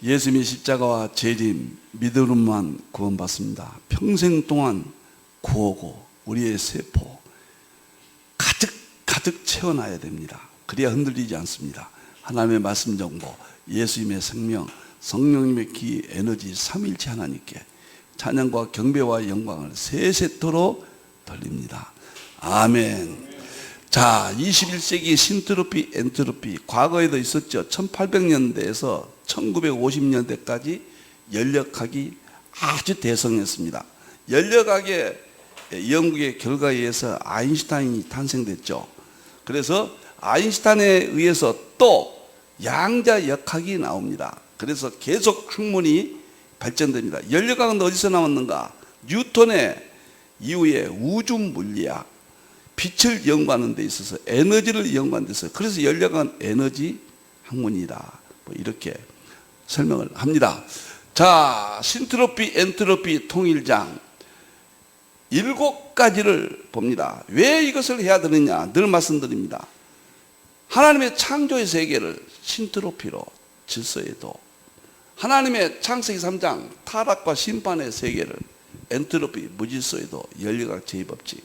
예수님의 십자가와 재림, 믿음으로만 구원받습니다. 평생 동안 구하고 우리의 세포 가득 채워놔야 됩니다. 그래야 흔들리지 않습니다. 하나님의 말씀 정보, 예수님의 생명, 성령님의 기, 에너지, 삼일체 하나님께 찬양과 경배와 영광을 세세토록 돌립니다. 아멘. 자, 21세기 신트로피, 엔트로피, 과거에도 있었죠. 1800년대에서 1950년대까지 연력학이 아주 대성했습니다. 연력학의 연구의 결과에 의해서 아인슈타인이 탄생됐죠. 그래서 아인슈타인에 의해서 또 양자 역학이 나옵니다. 그래서 계속 학문이 발전됩니다. 연력학은 어디서 나왔는가? 뉴턴의 이후에 우주 물리학, 빛을 연구하는 데 있어서 에너지를 연구하는 데 있어서 그래서 연력학은 에너지 학문이다. 뭐 이렇게 설명을 합니다. 자, 신트로피, 엔트로피 통일장 7가지를 봅니다. 왜 이것을 해야 되느냐? 늘 말씀드립니다. 하나님의 창조의 세계를 신트로피로 질서에도, 하나님의 창세기 3장 타락과 심판의 세계를 엔트로피 무질서에도 연력학 제2법칙,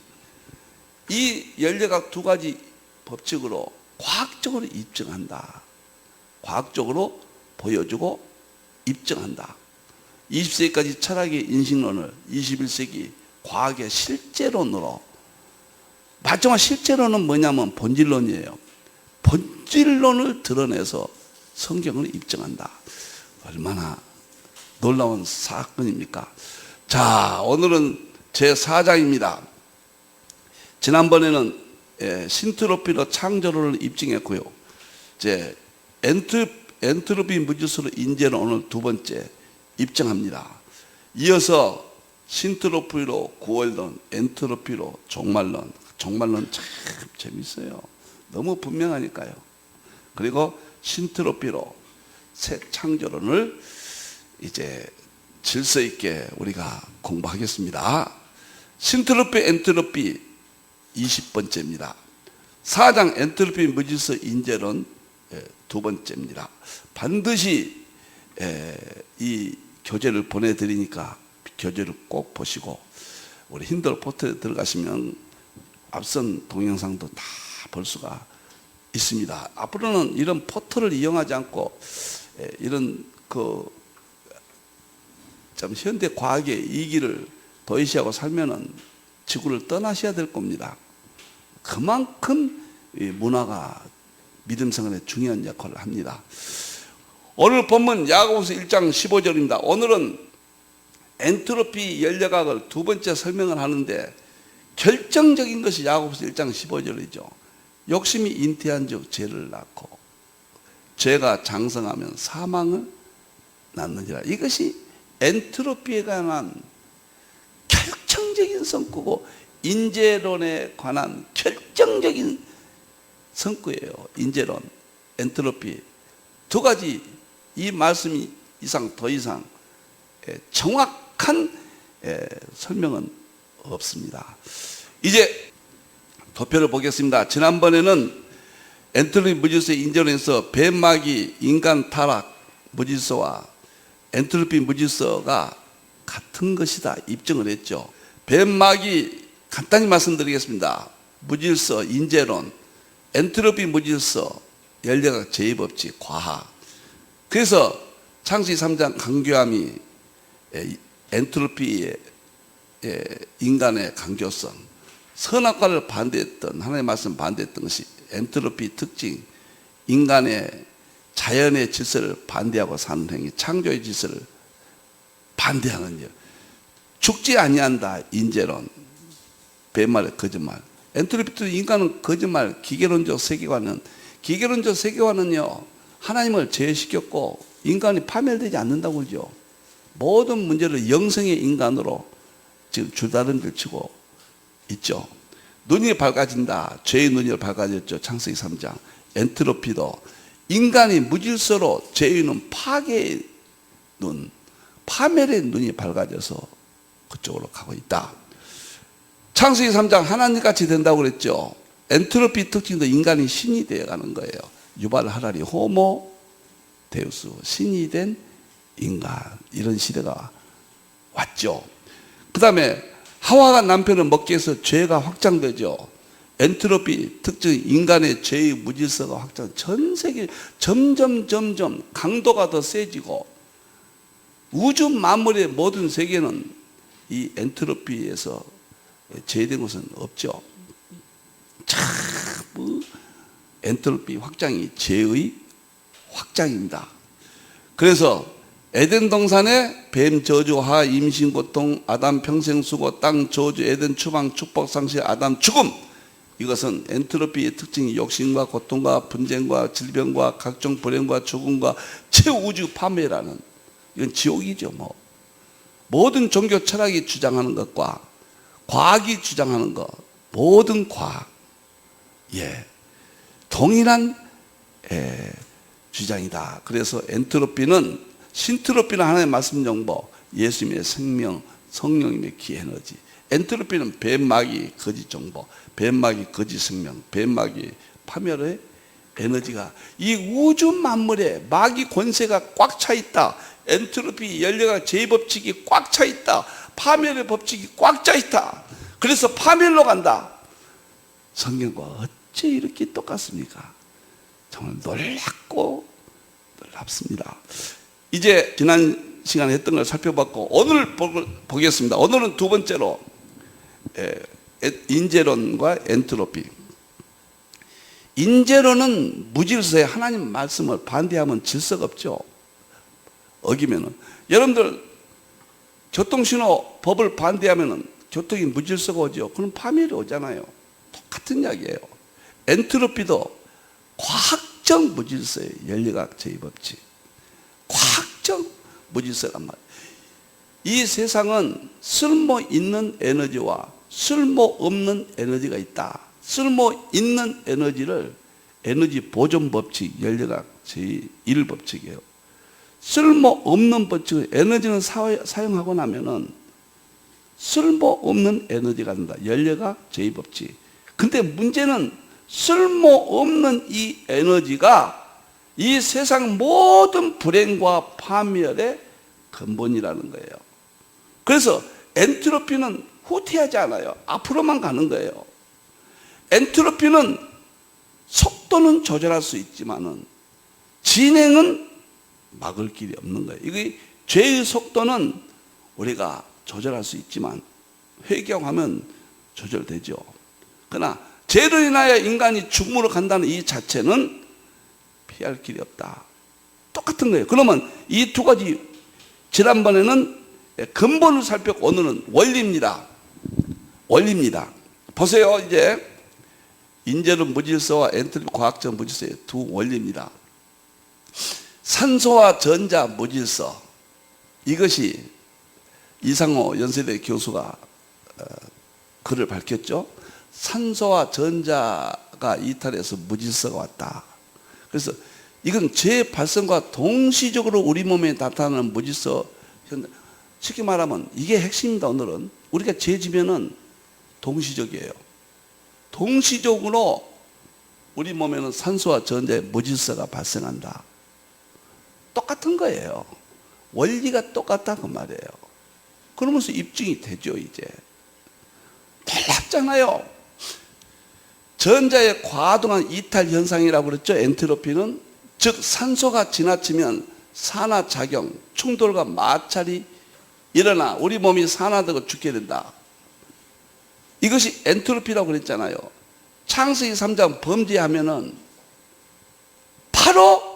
이 연력학 2가지 법칙으로 과학적으로 입증한다. 과학적으로 보여주고 입증한다. 20세기까지 철학의 인식론을 21세기 과학의 실제론으로, 마지막 실제론은 뭐냐면 본질론이에요. 본질론을 드러내서 성경을 입증한다. 얼마나 놀라운 사건입니까? 자, 오늘은 제4장입니다. 지난번에는 신트로피로 창조론을 입증했고요. 이제 엔트로피 무질서로 인재는 오늘 2번째 입증합니다. 이어서 신트로피로 구원론, 엔트로피로 종말론. 종말론 참 재밌어요. 너무 분명하니까요. 그리고 신트로피로 새 창조론을 이제 질서 있게 우리가 공부하겠습니다. 신트로피, 엔트로피 20번째입니다. 4장 엔트로피 무질서 인재론 2번째입니다. 반드시 이 교재를 보내드리니까 교재를 꼭 보시고 우리 힌들 포털에 들어가시면 앞선 동영상도 다 볼 수가 있습니다. 앞으로는 이런 포털을 이용하지 않고 이런 좀 현대 과학의 이기를 도외시하고 살면은 지구를 떠나셔야 될 겁니다. 그만큼 문화가 믿음 생활에 중요한 역할을 합니다. 오늘 본문 야고보서 1장 15절입니다. 오늘은 엔트로피 연력학을 2번째 설명을 하는데 결정적인 것이 야고보서 1장 15절이죠. 욕심이 잉태한 즉 죄를 낳고 죄가 장성하면 사망을 낳느니라. 이것이 엔트로피에 관한 결정적인 성구고 인재론에 관한 결정적인 성구예요. 인재론, 엔트로피 2가지 이 말씀이 더 이상 정확한 설명은 없습니다. 이제 도표를 보겠습니다. 지난번에는 엔트로피 무질서 인재론에서 뱀마귀 인간 타락 무질서와 엔트로피 무질서가 같은 것이다 입증을 했죠. 뱀마귀 간단히 말씀드리겠습니다. 무질서 인재론, 엔트로피 무질서 연력학 제2법칙 과학. 그래서 창세기 3장 강교함이 엔트로피의 인간의 강교성, 선악과를 반대했던, 하나님의 말씀 반대했던 것이 엔트로피 특징, 인간의 자연의 질서를 반대하고 사는 행위, 창조의 질서를 반대하는 일. 죽지 아니한다 인재론, 뱀말의 거짓말. 엔트로피도 인간은 거짓말, 기계론적 세계관은요 하나님을 제외시켰고 인간이 파멸되지 않는다고 그러죠. 모든 문제를 영성의 인간으로 지금 줄다름질 치고 있죠. 눈이 밝아진다. 죄의 눈이 밝아졌죠. 창세기 3장. 엔트로피도 인간이 무질서로 죄의 눈, 파괴의 눈, 파멸의 눈이 밝아져서 그쪽으로 가고 있다. 창세기 3장 하나님같이 된다고 그랬죠. 엔트로피 특징도 인간이 신이 되어가는 거예요. 유발 하라리 호모 데우스, 신이 된 인간, 이런 시대가 왔죠. 그 다음에 하와가 남편을 먹게 해서 죄가 확장되죠. 엔트로피 특징, 인간의 죄의 무질서가 확장, 전 세계 점점 강도가 더 세지고 우주 만물의 모든 세계는 이 엔트로피에서 제외된 것은 없죠. 참 엔트로피 확장이 죄의 확장입니다. 그래서 에덴 동산에 뱀 저주, 하 임신 고통, 아담 평생 수고, 땅 저주, 에덴 추방 축복 상실, 아담 죽음. 이것은 엔트로피의 특징이 욕심과 고통과 분쟁과 질병과 각종 불행과 죽음과 최우주 파멸이라는, 이건 지옥이죠. 뭐 모든 종교 철학이 주장하는 것과 과학이 주장하는 것, 모든 과학, 동일한 주장이다. 그래서 엔트로피는, 신트로피는 하나님의 말씀 정보, 예수님의 생명, 성령님의 기 에너지. 엔트로피는 뱀마귀 거짓 정보, 뱀마귀 거짓 생명, 뱀마귀 파멸의 에너지가 이 우주 만물에 마귀 권세가 꽉 차 있다. 엔트로피 연료가 제 법칙이 꽉 차 있다. 파멸의 법칙이 꽉 차 있다. 그래서 파멸로 간다. 성경과 어째 이렇게 똑같습니까? 정말 놀랍고 놀랍습니다. 이제 지난 시간에 했던 걸 살펴봤고 오늘 보겠습니다. 오늘은 두 번째로 인재론과 엔트로피. 인재론은 무질서에 하나님 말씀을 반대하면 질서가 없죠. 어기면은, 여러분들 교통신호 법을 반대하면은 교통이 무질서가 오죠. 그럼 파멸이 오잖아요. 똑같은 이야기예요. 엔트로피도 과학적 무질서의 연리학 제2법칙, 과학적 무질서란 말이에요. 이 세상은 쓸모 있는 에너지와 쓸모 없는 에너지가 있다. 쓸모 있는 에너지를 에너지 보존 법칙, 연리학 제1법칙이에요. 쓸모 없는 법칙은 에너지는 사용하고 나면은 쓸모 없는 에너지가 된다. 연리학 제2법칙. 근데 문제는 쓸모 없는 이 에너지가 이 세상 모든 불행과 파멸의 근본이라는 거예요. 그래서 엔트로피는 후퇴하지 않아요. 앞으로만 가는 거예요. 엔트로피는 속도는 조절할 수 있지만은 진행은 막을 길이 없는 거예요. 이게 죄의 속도는 우리가 조절할 수 있지만 회개하면 조절되죠. 그러나 죄로 인하여 인간이 죽음으로 간다는 이 자체는 피할 길이 없다. 똑같은 거예요. 그러면 이 두 가지, 지난번에는 근본을 살폈고 오늘은 원리입니다. 원리입니다. 보세요. 이제 인재론 무질서와 엔트로피 과학적 무질서의 두 원리입니다. 산소와 전자 무질서, 이것이 이상호 연세대 교수가 글을 밝혔죠. 산소와 전자가 이탈해서 무질서가 왔다. 그래서 이건 죄 발생과 동시적으로 우리 몸에 나타나는 무질서, 쉽게 말하면 이게 핵심입니다. 오늘은 우리가 죄 지면은 동시적이에요. 동시적으로 우리 몸에는 산소와 전자의 무질서가 발생한다. 똑같은 거예요. 원리가 똑같다 그 말이에요. 그러면서 입증이 되죠. 이제 놀랍잖아요. 전자의 과도한 이탈 현상이라고 그랬죠. 엔트로피는, 즉 산소가 지나치면 산화작용, 충돌과 마찰이 일어나 우리 몸이 산화되고 죽게 된다. 이것이 엔트로피라고 그랬잖아요. 창세기 3장 범죄하면은 바로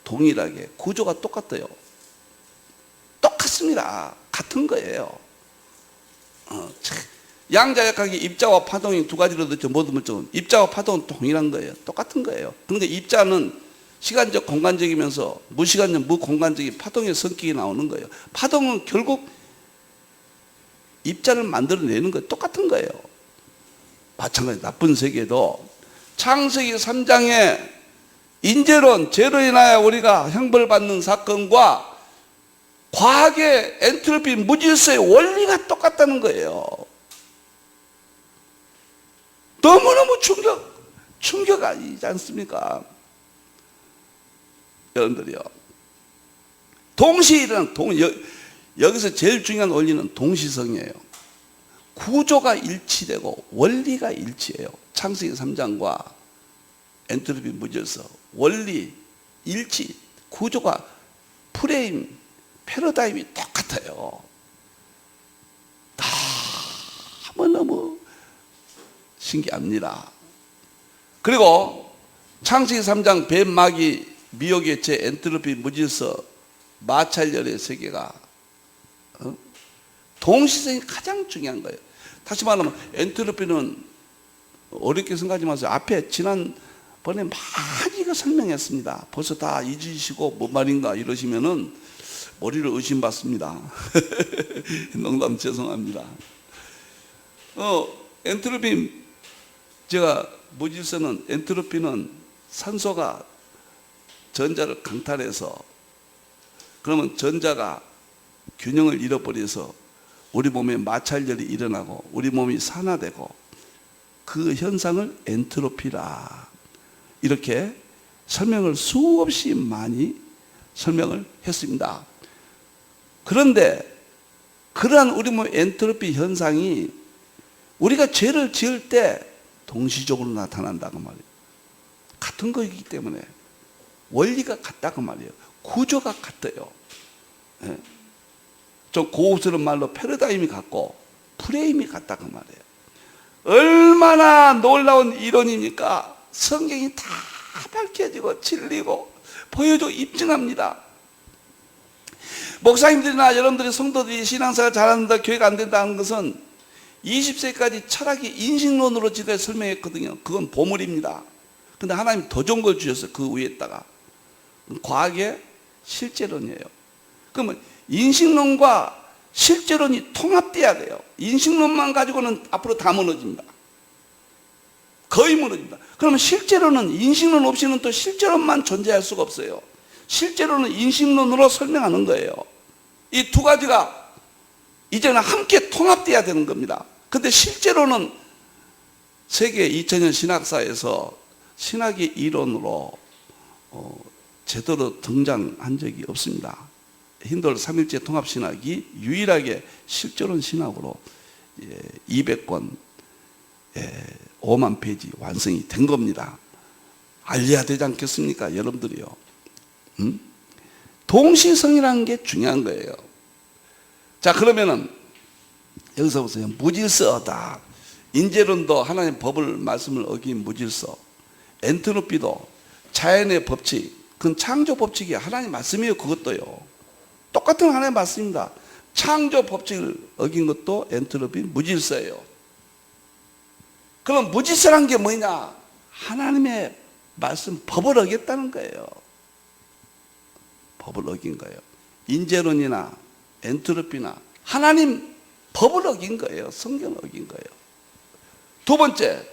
동일하게 구조가 똑같아요. 똑같습니다. 같은 거예요. 양자역학의 입자와 파동이 두 가지로 듣죠. 모든 물질은 입자와 파동은 동일한 거예요. 똑같은 거예요. 그런데 입자는 시간적 공간적이면서 무시간적 무공간적인 파동의 성격이 나오는 거예요. 파동은 결국 입자를 만들어내는 거예요. 똑같은 거예요. 마찬가지 나쁜 세계도 창세기 3장에 인재론, 죄로 인하여 우리가 형벌받는 사건과 과학의 엔트로피 무질서의 원리가 똑같다는 거예요. 너무너무 충격 아니지 않습니까? 여러분들이요, 동시에 일어나는 여기서 제일 중요한 원리는 동시성이에요. 구조가 일치되고 원리가 일치해요. 창세기 3장과 엔트로피 무질서 원리 일치, 구조가 프레임, 패러다임이 똑같아요. 너무너무 신기합니다. 그리고 창세기 3장 뱀, 마귀, 미혹의 제, 엔트로피, 무질서, 마찰열의 세계가 동시성이 가장 중요한 거예요. 다시 말하면 엔트로피는 어렵게 생각하지 마세요. 앞에 지난번에 많이 이거 설명했습니다. 벌써 다 잊으시고 뭔 말인가 이러시면은 머리를 의심받습니다. 농담 죄송합니다. 엔트로피, 제가 무질서는 엔트로피는 산소가 전자를 강탈해서 그러면 전자가 균형을 잃어버려서 우리 몸에 마찰열이 일어나고 우리 몸이 산화되고 그 현상을 엔트로피라 이렇게 설명을 수없이 많이 설명을 했습니다. 그런데 그러한 우리 몸의 엔트로피 현상이 우리가 죄를 지을 때 동시적으로 나타난다고 말이에요. 같은 거이기 때문에 원리가 같다고 말이에요. 구조가 같아요. 예. 좀 고급스러운 말로 패러다임이 같고 프레임이 같다고 말이에요. 얼마나 놀라운 이론이니까 성경이 다 밝혀지고 진리고 보여주고 입증합니다. 목사님들이나 여러분들이 성도들이 신앙생활 잘한다, 교회가 안 된다는 것은 20세까지 철학이 인식론으로 지도해 설명했거든요. 그건 보물입니다. 근데 하나님 더 좋은 걸 주셨어요. 그 위에다가. 과학의 실제론이에요. 그러면 인식론과 실제론이 통합돼야 돼요. 인식론만 가지고는 앞으로 다 무너집니다. 거의 무너집니다. 그러면 실제론은 인식론 없이는 또 실제론만 존재할 수가 없어요. 실제론은 인식론으로 설명하는 거예요. 이 두 가지가 이제는 함께 통합돼야 되는 겁니다. 근데 실제로는 세계 2000년 신학사에서 신학의 이론으로 제대로 등장한 적이 없습니다. 힌두교 3일째 통합신학이 유일하게 실제론 신학으로 200권 5만 페이지 완성이 된 겁니다. 알려야 되지 않겠습니까? 여러분들이요. 동시성이라는 게 중요한 거예요. 자, 그러면은 여기서 보세요. 무질서다. 인재론도 하나님 법을 말씀을 어긴 무질서. 엔트로피도 자연의 법칙, 그건 창조 법칙이 하나님 말씀이에요. 그것도요. 똑같은 하나님 말씀입니다. 창조 법칙을 어긴 것도 엔트로피 무질서예요. 그럼 무질서란 게 뭐냐? 하나님의 말씀 법을 어겼다는 거예요. 법을 어긴 거예요. 인재론이나 엔트로피나 하나님 법을 어긴 거예요. 성경을 어긴 거예요. 두 번째,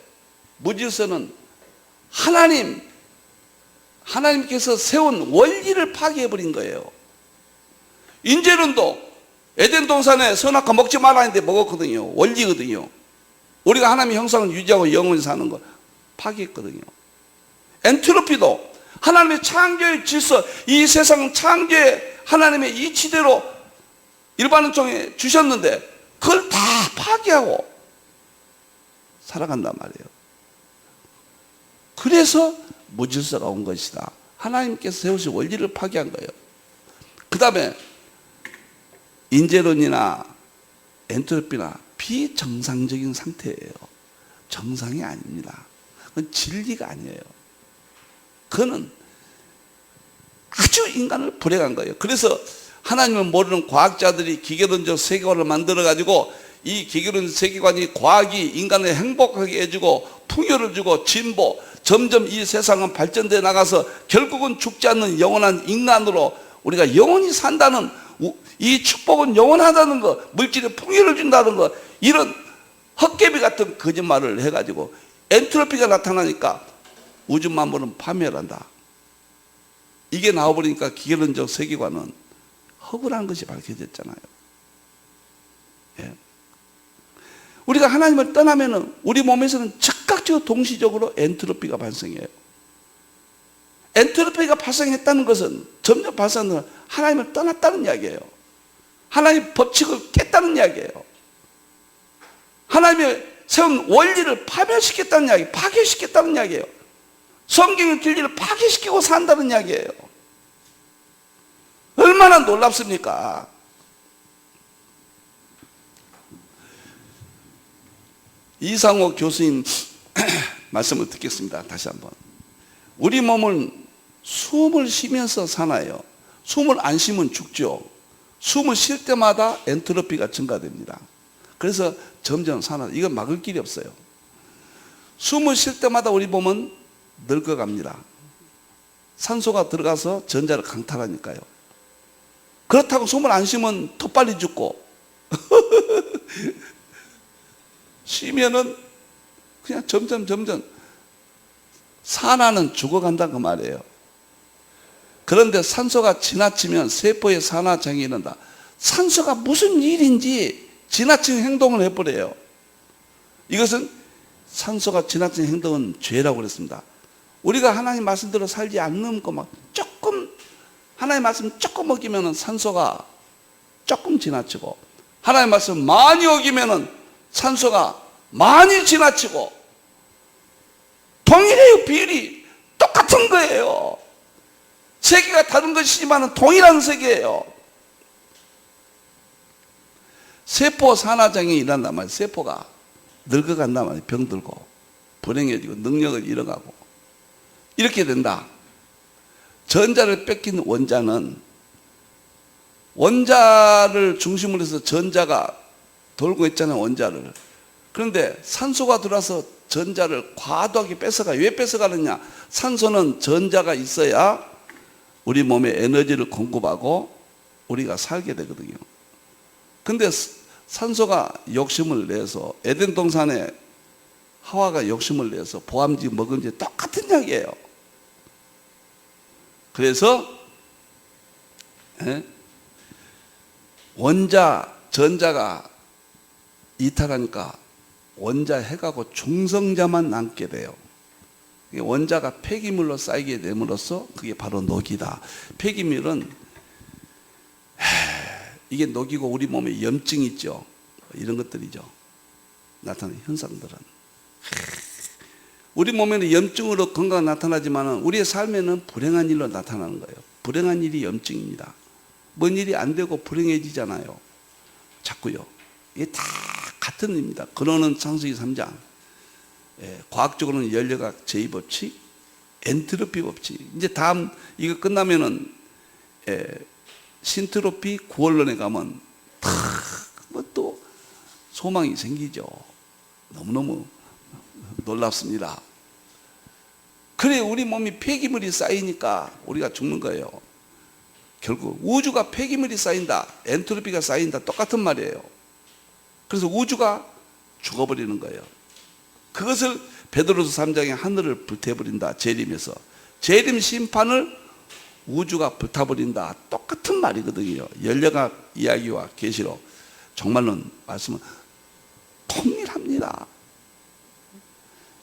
무질서는 하나님께서 세운 원리를 파괴해버린 거예요. 인재론도 에덴 동산에 선악과 먹지 말라 했는데 먹었거든요. 원리거든요. 우리가 하나님의 형상을 유지하고 영원히 사는 거 파괴했거든요. 엔트로피도 하나님의 창조의 질서, 이 세상 창조의 하나님의 이치대로 일반론정에 주셨는데 그걸 다 파괴하고 살아간단 말이에요. 그래서 무질서가 온 것이다. 하나님께서 세우신 원리를 파괴한 거예요. 그 다음에 인재론이나 엔트로피나 비정상적인 상태예요. 정상이 아닙니다. 그건 진리가 아니에요. 그거는 아주 인간을 불행한 거예요. 그래서 하나님을 모르는 과학자들이 기계론적 세계관을 만들어가지고 이 기계론적 세계관이 과학이 인간을 행복하게 해주고 풍요를 주고 진보, 점점 이 세상은 발전돼 나가서 결국은 죽지 않는 영원한 인간으로 우리가 영원히 산다는 이 축복은 영원하다는 거, 물질의 풍요를 준다는 거, 이런 헛개비 같은 거짓말을 해가지고 엔트로피가 나타나니까 우주 만물은 파멸한다. 이게 나와버리니까 기계론적 세계관은 허구라는 것이 밝혀졌잖아요. 예. 우리가 하나님을 떠나면은 우리 몸에서는 즉각적으로 동시적으로 엔트로피가 발생해요. 엔트로피가 발생했다는 것은 점점 발생하는 하나님을 떠났다는 이야기예요. 하나님의 법칙을 깼다는 이야기예요. 하나님의 세운 원리를 파멸시켰다는 이야기, 파괴시켰다는 이야기예요. 성경의 진리를 파괴시키고 산다는 이야기예요. 얼마나 놀랍습니까? 이상호 교수님 말씀을 듣겠습니다. 다시 한번. 우리 몸은 숨을 쉬면서 사나요. 숨을 안 쉬면 죽죠. 숨을 쉴 때마다 엔트로피가 증가됩니다. 그래서 점점 사나. 이건 막을 길이 없어요. 숨을 쉴 때마다 우리 몸은 늙어갑니다. 산소가 들어가서 전자를 강탈하니까요. 그렇다고 숨을 안 쉬면 더 빨리 죽고 쉬면은 그냥 점점 산화는 죽어간다 그 말이에요. 그런데 산소가 지나치면 세포에 산화장애 일어난다. 산소가 무슨 일인지 지나친 행동을 해버려요. 이것은 산소가 지나친 행동은 죄라고 그랬습니다. 우리가 하나님 말씀대로 살지 않는 거 막 조금 하나님 말씀 조금 어기면은 산소가 조금 지나치고, 하나님 말씀 많이 어기면은 산소가 많이 지나치고, 동일해요. 비율이 똑같은 거예요. 세계가 다른 것이지만 동일한 세계예요. 세포 산화장애 일어난단 말이에요. 세포가 늙어간단 말이에요. 병들고 불행해지고 능력을 잃어가고 이렇게 된다. 전자를 뺏긴 원자는 원자를 중심으로 해서 전자가 돌고 있잖아요. 원자를. 그런데 산소가 들어와서 전자를 과도하게 뺏어가요. 왜 뺏어가느냐? 산소는 전자가 있어야 우리 몸에 에너지를 공급하고 우리가 살게 되거든요. 근데 산소가 욕심을 내서 에덴 동산에 하와가 욕심을 내서 보암지 먹은지 똑같은 이야기예요. 그래서 원자 전자가 이탈하니까 원자 해가고 중성자만 남게 돼요. 원자가 폐기물로 쌓이게 됨으로써 그게 바로 녹이다. 폐기물은 이게 녹이고 우리 몸에 염증 있죠. 이런 것들이죠. 나타나는 현상들은. 우리 몸에는 염증으로 건강 나타나지만 우리의 삶에는 불행한 일로 나타나는 거예요. 불행한 일이 염증입니다. 뭔 일이 안 되고 불행해지잖아요. 자꾸요. 이게 다 같은 일입니다. 근원은 창세기 3장. 과학적으로는 열역학 제2법칙, 엔트로피 법칙. 이제 다음 이거 끝나면은 신트로피 구원론에 가면 뭐 또 소망이 생기죠. 너무너무 놀랍습니다. 그래 우리 몸이 폐기물이 쌓이니까 우리가 죽는 거예요. 결국 우주가 폐기물이 쌓인다, 엔트로피가 쌓인다, 똑같은 말이에요. 그래서 우주가 죽어버리는 거예요. 그것을 베드로서 3장에 하늘을 불태워버린다. 재림에서 재림 심판을 우주가 불타버린다. 똑같은 말이거든요. 열역학 이야기와 계시록 정말로 말씀은 통일합니다.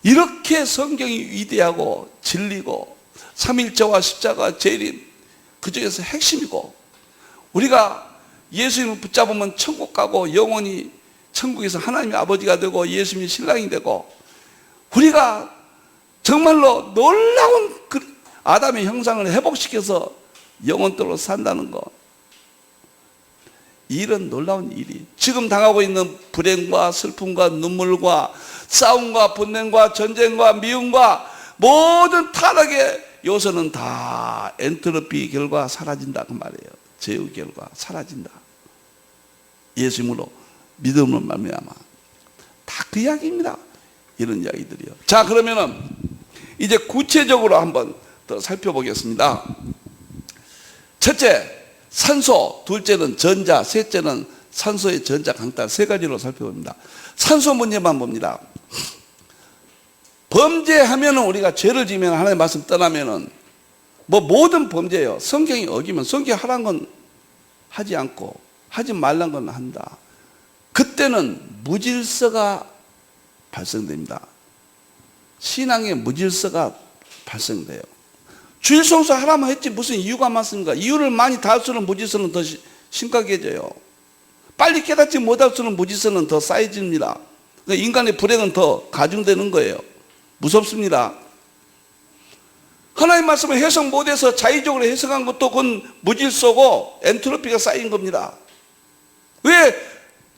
이렇게 성경이 위대하고 진리고 삼일체와 십자가 재림 그 중에서 핵심이고, 우리가 예수님을 붙잡으면 천국 가고 영원히 천국에서 하나님의 아버지가 되고 예수님이 신랑이 되고, 우리가 정말로 놀라운 아담의 형상을 회복시켜서 영원토록 산다는 것, 이런 놀라운 일이 지금 당하고 있는 불행과 슬픔과 눈물과 싸움과 분냉과 전쟁과 미움과 모든 타락의 요소는 다 엔트로피 결과 사라진다 그 말이에요. 제의 결과 사라진다. 예수님으로 믿음으로 말미암아 다 그 이야기입니다. 이런 이야기들이요. 자, 그러면은 이제 구체적으로 한번 더 살펴보겠습니다. 첫째, 산소, 둘째는 전자, 셋째는 산소의 전자 강탈, 세 가지로 살펴봅니다. 산소 문제만 봅니다. 범죄하면은 우리가 죄를 지면 하나님의 말씀 떠나면은 뭐 모든 범죄예요. 성경이 어기면 성경이 하라는 건 하지 않고 하지 말란 건 한다. 그때는 무질서가 발생됩니다. 신앙의 무질서가 발생돼요. 주일 성수 하라면 했지 무슨 이유가 많습니까? 이유를 많이 달수록 무질서는 더 심각해져요. 빨리 깨닫지 못할수록 무질서는 더 쌓여집니다. 그러니까 인간의 불행은 더 가중되는 거예요. 무섭습니다. 하나님 말씀을 해석 못해서 자의적으로 해석한 것도 그건 무질서고 엔트로피가 쌓인 겁니다. 왜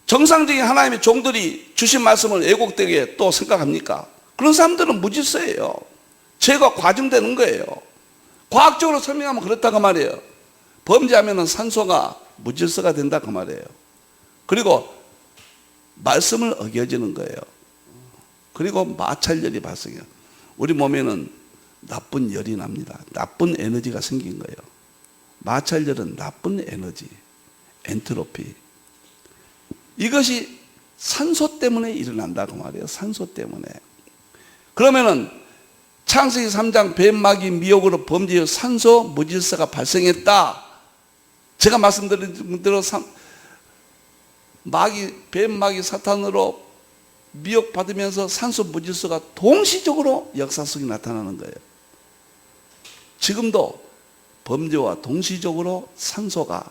정상적인 하나님의 종들이 주신 말씀을 왜곡되게 또 생각합니까? 그런 사람들은 무질서예요. 죄가 과중되는 거예요. 과학적으로 설명하면 그렇다고 말이에요. 범죄하면 산소가 무질서가 된다 그 말이에요. 그리고 말씀을 어겨지는 거예요. 그리고 마찰열이 발생해요. 우리 몸에는 나쁜 열이 납니다. 나쁜 에너지가 생긴 거예요. 마찰열은 나쁜 에너지, 엔트로피. 이것이 산소 때문에 일어난다고 말이에요. 산소 때문에. 그러면은 창세기 3장 뱀막이 미혹으로 범죄의 산소 무질서가 발생했다. 제가 말씀드린 대로 뱀막이 사탄으로 미혹받으면서 산소 무질서가 동시적으로 역사 속에 나타나는 거예요. 지금도 범죄와 동시적으로 산소가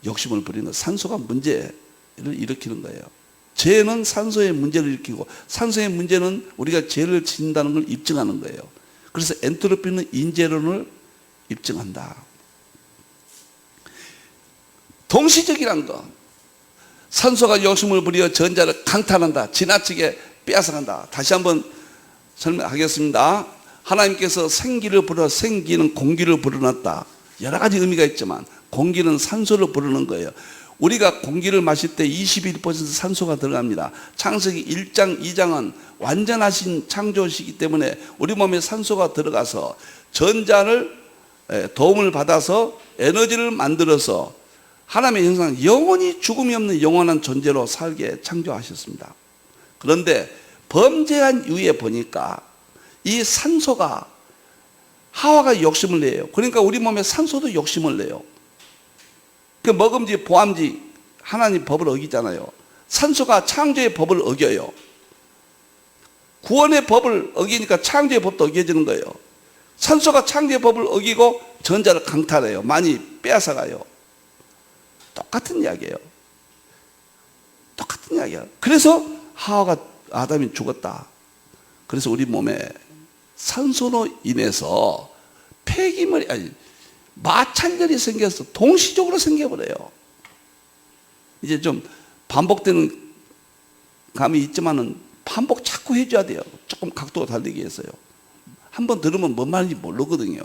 욕심을 부리는 산소가 문제를 일으키는 거예요. 죄는 산소의 문제를 일으키고 산소의 문제는 우리가 죄를 짓는다는 걸 입증하는 거예요. 그래서 엔트로피는 인재론을 입증한다. 동시적이란 거. 산소가 욕심을 부려 전자를 강탈한다. 지나치게 빼앗아간다. 다시 한번 설명하겠습니다. 하나님께서 생기를 불어 생기는 공기를 불어넣었다. 여러 가지 의미가 있지만 공기는 산소를 부르는 거예요. 우리가 공기를 마실 때 21% 산소가 들어갑니다. 창세기 1장, 2장은 완전하신 창조시기 때문에 우리 몸에 산소가 들어가서 전자를 도움을 받아서 에너지를 만들어서 하나님의 형상, 영원히 죽음이 없는 영원한 존재로 살게 창조하셨습니다. 그런데 범죄한 이후에 보니까 이 산소가 하와가 욕심을 내요. 그러니까 우리 몸에 산소도 욕심을 내요. 그 먹음직, 보암직 하나님 법을 어기잖아요. 산소가 창조의 법을 어겨요. 구원의 법을 어기니까 창조의 법도 어겨지는 거예요. 산소가 창조의 법을 어기고 전자를 강탈해요. 많이 빼앗아가요. 똑같은 이야기예요. 똑같은 이야기야. 그래서 하와가 아담이 죽었다. 그래서 우리 몸에 산소로 인해서 폐기물이 아니 마찰열이 생겨서 동시적으로 생겨버려요. 이제 좀 반복되는 감이 있지만은 반복 자꾸 해줘야 돼요. 조금 각도가 다르게 해서요. 한번 들으면 뭔 말인지 모르거든요.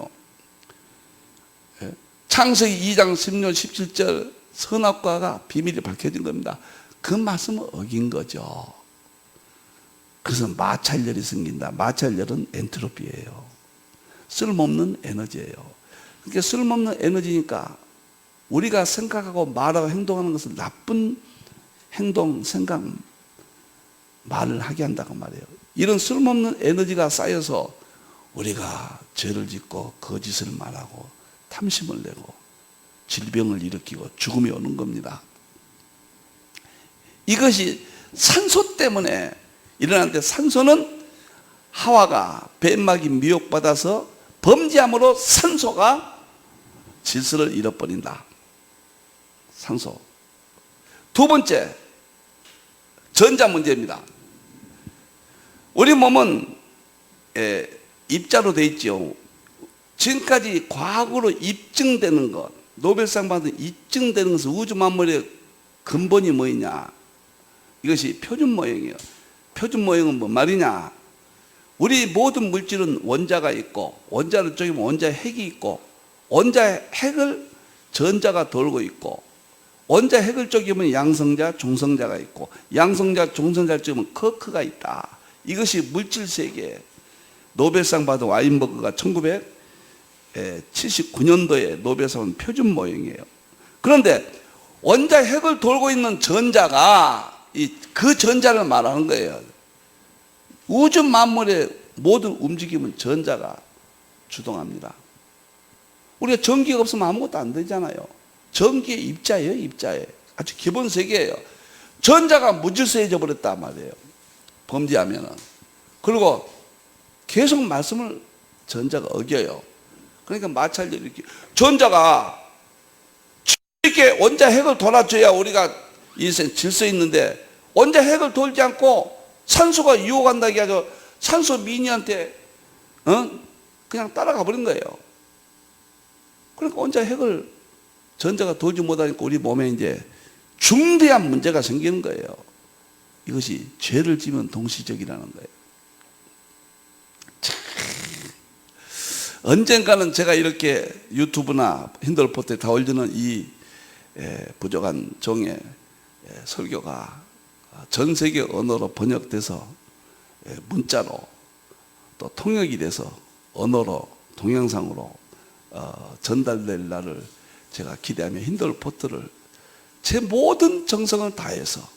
창세기 2장 16절 17절 선악과가 비밀이 밝혀진 겁니다. 그 말씀을 어긴 거죠. 그래서 마찰열이 생긴다. 마찰열은 엔트로피예요. 쓸모없는 에너지예요. 그러니까 쓸모없는 에너지니까 우리가 생각하고 말하고 행동하는 것은 나쁜 행동, 생각, 말을 하게 한다고 말이에요. 이런 쓸모없는 에너지가 쌓여서 우리가 죄를 짓고 거짓을 말하고 탐심을 내고 질병을 일으키고 죽음이 오는 겁니다. 이것이 산소 때문에 일어나는데 산소는 하와가 뱀막이 미혹받아서 범죄함으로 산소가 질서를 잃어버린다. 산소. 두 번째, 전자 문제입니다. 우리 몸은 입자로 되어 있죠. 지금까지 과학으로 입증되는 것, 노벨상 받은 입증되는 것은 우주 만물의 근본이 뭐냐? 이것이 표준 모형이에요. 표준 모형은 뭔 말이냐? 우리 모든 물질은 원자가 있고, 원자를 쪼개면 원자 핵이 있고, 원자 핵을 전자가 돌고 있고, 원자 핵을 쪼개면 양성자, 중성자가 있고, 양성자, 중성자를 쪼개면 쿼크가 있다. 이것이 물질 세계 노벨상 받은 와인버그가 1979년도에 노벨상은 표준 모형이에요. 그런데 원자 핵을 돌고 있는 전자가 그 전자를 말하는 거예요. 우주 만물의 모든 움직임은 전자가 주동합니다. 우리가 전기가 없으면 아무것도 안 되잖아요. 전기의 입자예요, 입자에. 아주 기본 세계예요. 전자가 무질서해져 버렸단 말이에요. 범죄하면은. 그리고 계속 말씀을 전자가 어겨요. 그러니까 마찰열이 이렇게 전자가 이렇게 원자 핵을 돌아줘야 우리가 이 질서 있는데 원자 핵을 돌지 않고 산소가 유혹한다기 하죠. 산소 미니한테 그냥 따라가 버린 거예요. 그러니까 원자 핵을 전자가 돌지 못하니까 우리 몸에 이제 중대한 문제가 생기는 거예요. 이것이 죄를 지면 동시적이라는 거예요. 언젠가는 제가 이렇게 유튜브나 힌들포트에 다 올리는 이 부족한 종의 설교가 전 세계 언어로 번역돼서 문자로 또 통역이 돼서 언어로 동영상으로 전달될 날을 제가 기대하며 힌들포트를 제 모든 정성을 다해서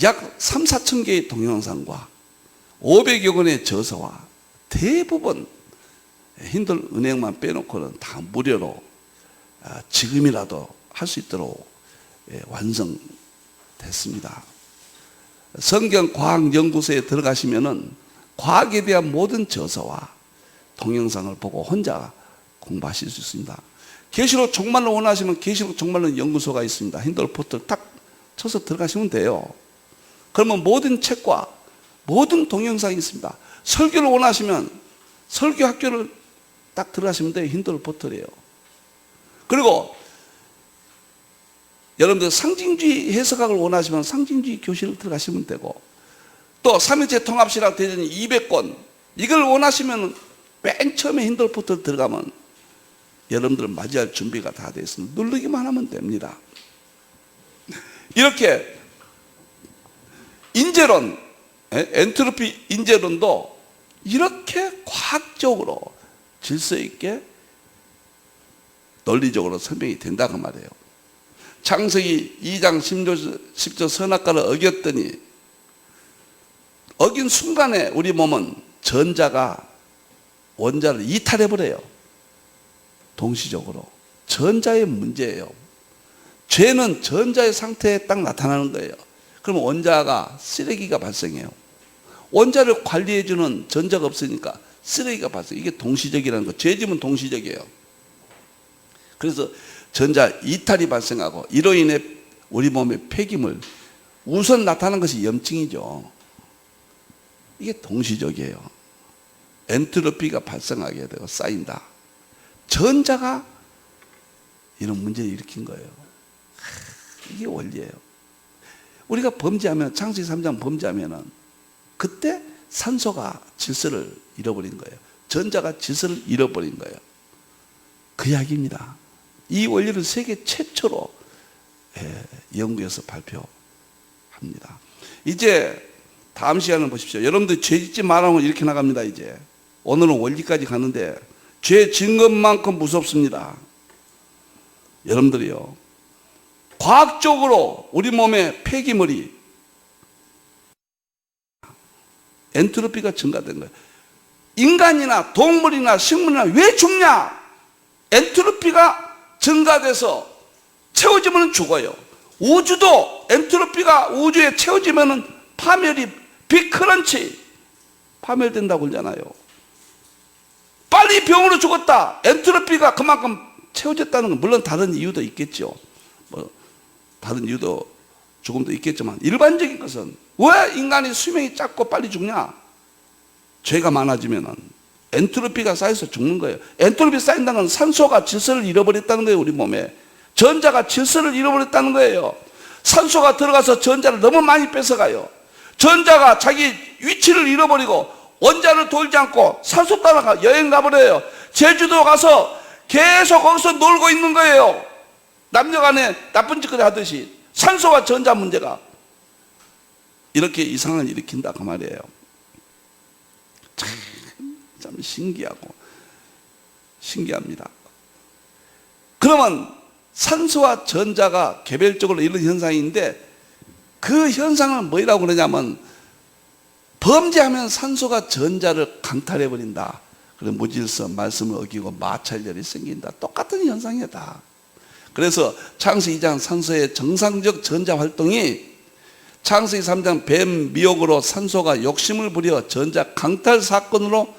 약 3, 4천 개의 동영상과 500여 권의 저서와 대부분 힌들 은행만 빼놓고는 다 무료로 지금이라도 할 수 있도록 완성됐습니다. 성경과학연구소에 들어가시면은 과학에 대한 모든 저서와 동영상을 보고 혼자 공부하실 수 있습니다. 계시록 정말로 원하시면 계시록 정말로 연구소가 있습니다. 힌들포트를 딱 쳐서 들어가시면 돼요. 그러면 모든 책과 모든 동영상이 있습니다. 설교를 원하시면 설교 학교를 딱 들어가시면 돼요. 힌들포트래요. 그리고 여러분들 상징주의 해석학을 원하시면 상징주의 교실을 들어가시면 되고, 또 삼일체 통합신학 대전 200권 이걸 원하시면 맨 처음에 힌들포트 들어가면 여러분들을 맞이할 준비가 다 되어 있습니다. 누르기만 하면 됩니다. 이렇게 인재론, 엔트로피 인재론도 이렇게 과학적으로 질서 있게 논리적으로 설명이 된다고 말이에요. 창세기 2장 10조 선악과를 어겼더니 어긴 순간에 우리 몸은 전자가 원자를 이탈해버려요. 동시적으로. 전자의 문제예요. 죄는 전자의 상태에 딱 나타나는 거예요. 그러면 원자가 쓰레기가 발생해요. 원자를 관리해주는 전자가 없으니까 쓰레기가 발생. 이게 동시적이라는 거. 죄짐은 동시적이에요. 그래서 전자 이탈이 발생하고 이로 인해 우리 몸의 폐기물, 우선 나타나는 것이 염증이죠. 이게 동시적이에요. 엔트로피가 발생하게 되고 쌓인다. 전자가 이런 문제를 일으킨 거예요. 이게 원리예요. 우리가 범죄하면, 창세기 3장 범죄하면은 그때 산소가 질서를 잃어버린 거예요. 전자가 질서를 잃어버린 거예요. 그 이야기입니다. 이 원리를 세계 최초로 연구해서 발표합니다. 이제 다음 시간을 보십시오. 여러분들 죄 짓지 말라고 이렇게 나갑니다. 이제 오늘은 원리까지 가는데 죄 짓는 것만큼 무섭습니다. 여러분들이요, 과학적으로 우리 몸의 폐기물이 엔트로피가 증가된 거예요. 인간이나 동물이나 식물이나 왜 죽냐? 엔트로피가 증가돼서 채워지면 죽어요. 우주도 엔트로피가 우주에 채워지면 파멸이, 빅크런치 파멸된다고 그러잖아요. 빨리 병으로 죽었다. 엔트로피가 그만큼 채워졌다는 건 물론 다른 이유도 있겠죠. 뭐 다른 이유도 조금도 있겠지만 일반적인 것은 왜 인간이 수명이 짧고 빨리 죽냐? 죄가 많아지면은 엔트로피가 쌓여서 죽는 거예요. 엔트로피 쌓인다는 건 산소가 질서를 잃어버렸다는 거예요. 우리 몸에 전자가 질서를 잃어버렸다는 거예요. 산소가 들어가서 전자를 너무 많이 뺏어가요. 전자가 자기 위치를 잃어버리고 원자를 돌지 않고 산소 따라가 여행 가버려요. 제주도 가서 계속 거기서 놀고 있는 거예요. 남녀간에 나쁜 짓거리 하듯이 산소와 전자 문제가 이렇게 이상을 일으킨다 그 말이에요. 참 신기합니다. 그러면 산소와 전자가 개별적으로 이런 현상인데 그 현상을 뭐라고 그러냐면 범죄하면 산소가 전자를 강탈해버린다. 그래서 무질서, 말씀을 어기고 마찰열이 생긴다. 똑같은 현상이다. 그래서 창세기 2장 산소의 정상적 전자 활동이 창세기 3장 뱀 미혹으로 산소가 욕심을 부려 전자 강탈 사건으로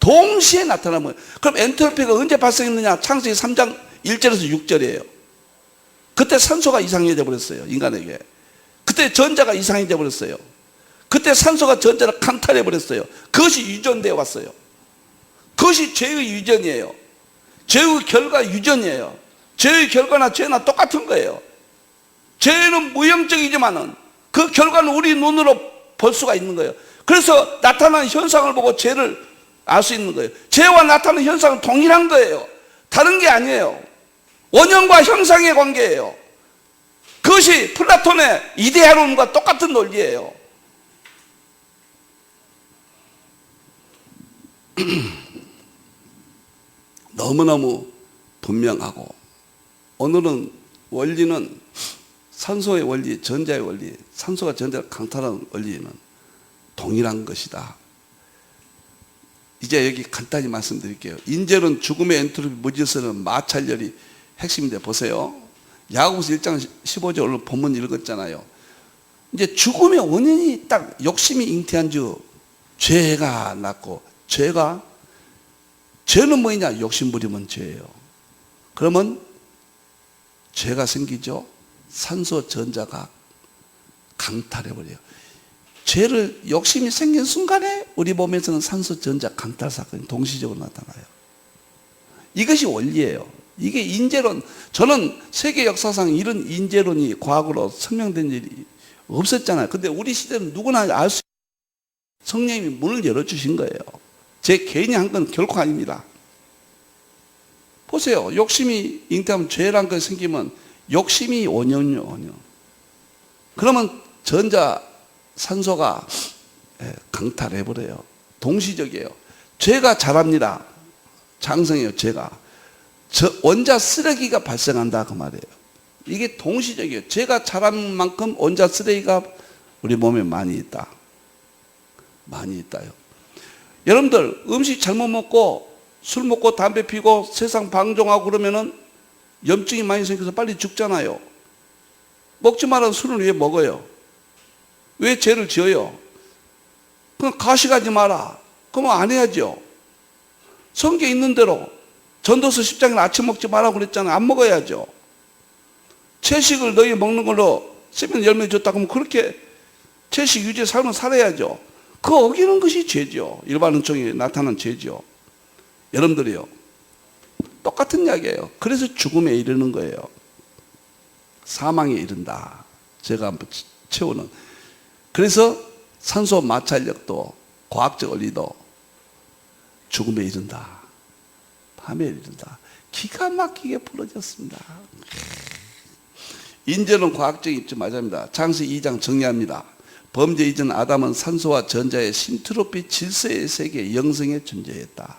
동시에 나타나는 거예요. 그럼 엔트로피가 언제 발생했느냐? 창세기 3장 1절에서 6절이에요. 그때 산소가 이상해져 버렸어요. 인간에게. 그때 전자가 이상해져 버렸어요. 그때 산소가 전자를 강탈해 버렸어요. 그것이 유전되어 왔어요. 그것이 죄의 유전이에요. 죄의 결과 유전이에요. 죄의 결과나 죄나 똑같은 거예요. 죄는 무형적이지만은 그 결과는 우리 눈으로 볼 수가 있는 거예요. 그래서 나타나는 현상을 보고 죄를 알 수 있는 거예요. 죄와 나타나는 현상은 동일한 거예요. 다른 게 아니에요. 원형과 형상의 관계예요. 그것이 플라톤의 이데아론과 똑같은 논리예요. 너무너무 분명하고, 오늘은 원리는 산소의 원리, 전자의 원리, 산소가 전자를 강탈하는 원리는 동일한 것이다. 이제 여기 간단히 말씀드릴게요. 인재론 죽음의 엔트로피 무질서는 마찰열이 핵심인데 보세요. 야고보서 1장 15절 오늘 본문 읽었잖아요. 이제 죽음의 원인이 딱 욕심이 잉태한 주 죄가 났고, 죄는 뭐냐? 욕심 부리면 죄예요. 그러면 죄가 생기죠. 산소 전자가 강탈해버려요. 죄를 욕심이 생긴 순간에 우리 몸에서는 산소 전자 강탈 사건이 동시적으로 나타나요. 이것이 원리예요. 이게 인재론, 저는 세계 역사상 이런 인재론이 과학으로 설명된 일이 없었잖아요. 근데 우리 시대는 누구나 알 수 있는 성령님이 문을 열어주신 거예요. 제 개인이 한 건 결코 아닙니다. 보세요. 욕심이 잉태하면 죄란 거 생기면 욕심이 원형이요, 원형. 그러면 전자, 산소가 강탈해버려요. 동시적이에요. 죄가 자랍니다. 장성해요, 죄가. 원자 쓰레기가 발생한다, 그 말이에요. 이게 동시적이에요. 죄가 자란 만큼 원자 쓰레기가 우리 몸에 많이 있다. 많이 있다요. 여러분들, 음식 잘못 먹고, 술 먹고, 담배 피고, 세상 방종하고 그러면은 염증이 많이 생겨서 빨리 죽잖아요. 먹지 말라는 술을 왜 먹어요? 왜 죄를 지어요? 그냥 가식하지 마라. 그러면 안 해야죠. 성경에 있는 대로 전도서 10장에 아침 먹지 마라고 그랬잖아요. 안 먹어야죠. 채식을 너희 먹는 걸로 세면 열매 줬다 그러면 그렇게 채식 유지의 삶을 살아야죠. 그 어기는 것이 죄죠. 일반 은총에 나타난 죄죠. 여러분들이요, 똑같은 이야기예요. 그래서 죽음에 이르는 거예요. 사망에 이른다. 제가 채우는. 그래서 산소 마찰력도 과학적 원리도 죽음에 이른다. 밤에 이른다. 기가 막히게 풀어졌습니다. 인재는 과학적 입증 맞습니다. 창세기 2장 정리합니다. 범죄 이전 아담은 산소와 전자의 신트로피 질서의 세계 영성에 존재했다.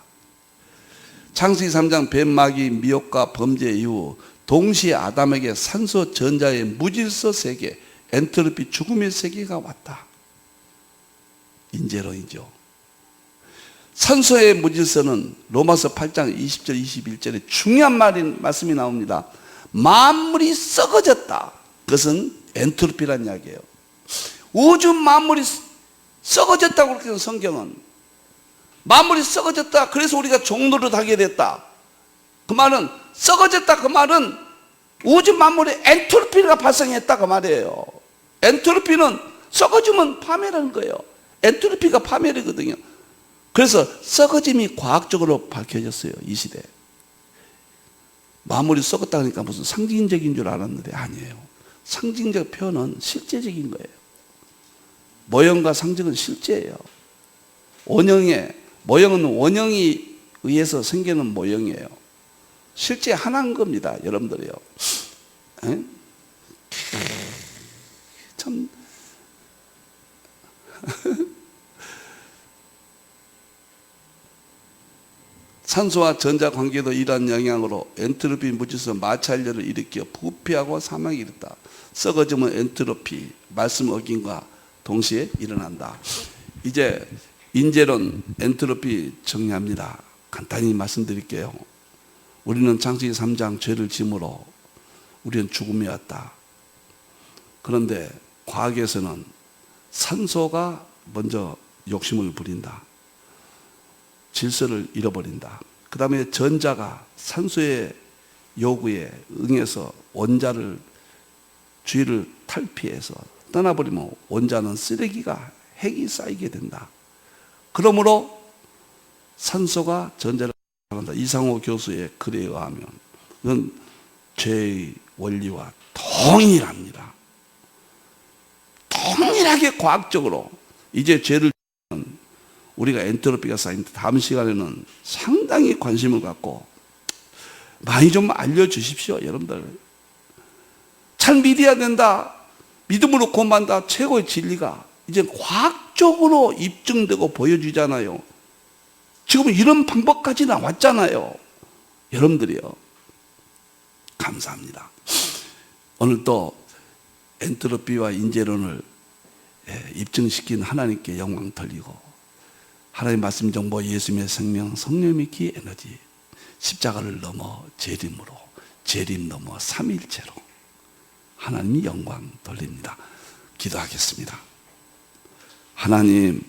창세기 3장 뱀, 마귀, 미혹과 범죄 이후 동시에 아담에게 산소 전자의 무질서 세계, 엔트로피 죽음의 세계가 왔다. 인재론이죠. 산소의 무질서는 로마서 8장 20절 21절에 중요한 말씀이 나옵니다. 만물이 썩어졌다. 그것은 엔트로피란 이야기예요. 우주 만물이 썩어졌다고 그렇게 성경은. 만물이 썩어졌다. 그래서 우리가 종노릇 하게 됐다. 그 말은 썩어졌다. 그 말은 우주 만물에 엔트로피가 발생했다. 그 말이에요. 엔트로피는 썩어지면 파멸하는 거예요. 엔트로피가 파멸이거든요. 그래서 썩어짐이 과학적으로 밝혀졌어요. 이 시대에. 만물이 썩었다 그러니까 무슨 상징적인 줄 알았는데 아니에요. 상징적 표현은 실제적인 거예요. 모형과 상징은 실제예요. 모형은 원형이 의해서 생기는 모형이에요. 실제 하나인 겁니다. 여러분들이요. 에? 참 산소와 전자 관계도 이러한 영향으로 엔트로피 무질서 마찰열을 일으켜 부패하고 사망에 이르다. 썩어지면 엔트로피, 말씀 어김과 동시에 일어난다. 이제 인재론 엔트로피 정리합니다. 간단히 말씀드릴게요. 우리는 창세기 3장 죄를 짐으로 우리는 죽음이 왔다. 그런데 과학에서는 산소가 먼저 욕심을 부린다. 질서를 잃어버린다. 그 다음에 전자가 산소의 요구에 응해서 원자를 주위를 탈피해서 떠나버리면 원자는 쓰레기가 핵이 쌓이게 된다. 그러므로 산소가 전자를 한다. 이상호 교수의 글에 의하면 이건 죄의 원리와 동일합니다. 동일하게 과학적으로 이제 죄를 우리가 엔트로피가 쌓인 다음 시간에는 상당히 관심을 갖고 많이 좀 알려주십시오. 여러분들 잘 믿어야 된다. 믿음으로 구원받는다. 최고의 진리가 이제 과학적으로 입증되고 보여주잖아요. 지금 이런 방법까지 나왔잖아요. 여러분들이요, 감사합니다. 오늘 또 엔트로피와 인재론을 입증시킨 하나님께 영광 돌리고, 하나님 말씀 정보, 예수님의 생명, 성령의 기 에너지, 십자가를 넘어 재림으로, 재림 넘어 삼일체로 하나님 영광 돌립니다. 기도하겠습니다. 하나님,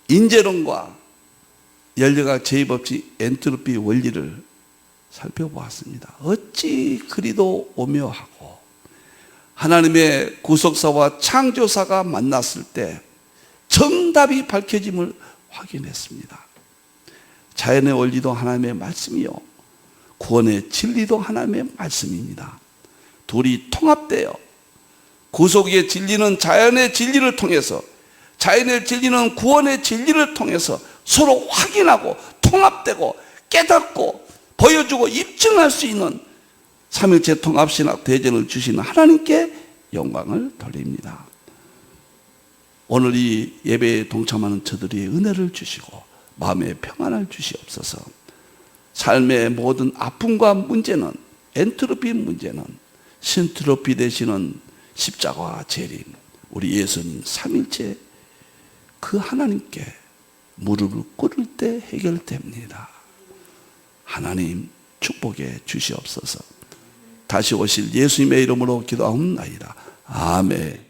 인재론과 연료가 제입 없이 엔트로피 원리를 살펴보았습니다. 어찌 그리도 오묘하고, 하나님의 구속사와 창조사가 만났을 때 정답이 밝혀짐을 확인했습니다. 자연의 원리도 하나님의 말씀이요, 구원의 진리도 하나님의 말씀입니다. 둘이 통합되어 구속의 진리는 자연의 진리를 통해서, 자연의 진리는 구원의 진리를 통해서 서로 확인하고 통합되고 깨닫고 보여주고 입증할 수 있는 삼일체 통합신학 대전을 주시는 하나님께 영광을 돌립니다. 오늘 이 예배에 동참하는 저들이 은혜를 주시고 마음의 평안을 주시옵소서. 삶의 모든 아픔과 문제는, 엔트로피 문제는 신트로피 되시는 십자가와 재림, 우리 예수님 삼일체 그 하나님께 무릎을 꿇을 때 해결됩니다. 하나님 축복해 주시옵소서. 다시 오실 예수님의 이름으로 기도하옵나이다. 아멘.